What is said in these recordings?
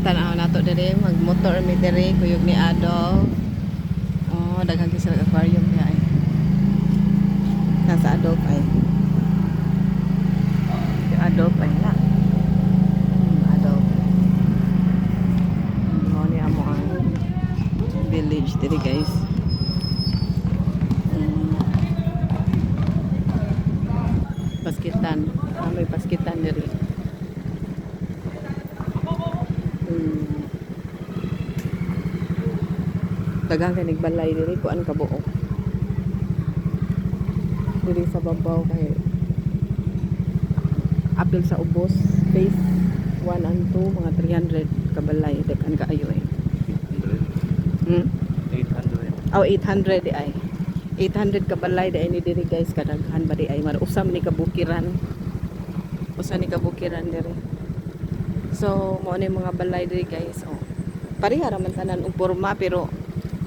tanaw nato diri magmotor mi diri kuyog ni Ado. Oh, daghang kisag aquarium niya ay. Nasa Ado ay. Ado pa na. Ado. Mo ni amo ang village diri guys. Basketan. May basketan diri. Daghang kanig balay diri kuan kabuo. Diri sa babaw kay apil sa ubos phase 1 and 2 mga 300 kabalay daghan kaayo eh. 800. Oh, 800 di ay. 800 kabalay di ni diri guys kadaghan ba di ay usam ni kabukiran. Usa ni kabukiran diri. So mo ni mga balay diri guys. Oh. Pareha ra man tanan og porma pero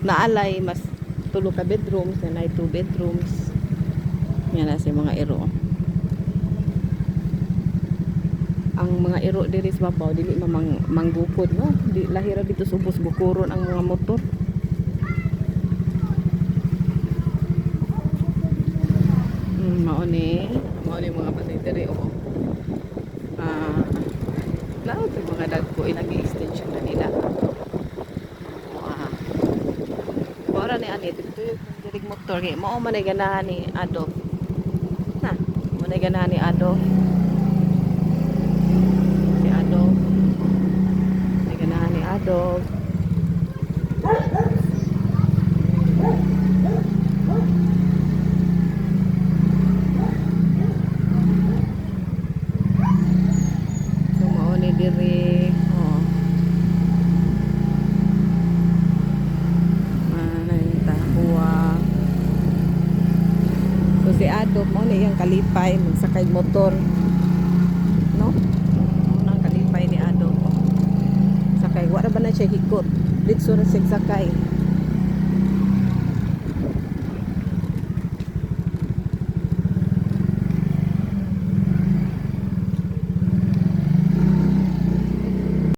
naalay mas tulo ka bedrooms na 2 bedrooms. Yan na si mga iro. Ang mga iro diri sa babaw dili manggukod no. Di lahira dito sa ubos bukuron ang mga motor. Mao ni mga balay diri oh. Laot mga dagko ilang extension na nila. Ora ni ani dito dirig motor kay mao man ay ganahan ni Ado. Na, mo na ganahan ni Ado. Si Ado. Ay ganahan ni Ado. So mao ni diri oh. Si Ado mo na yung kalipay magsakay motor no nang kalipay ni Ado sakay wala ba na siya hikot dito sa sakay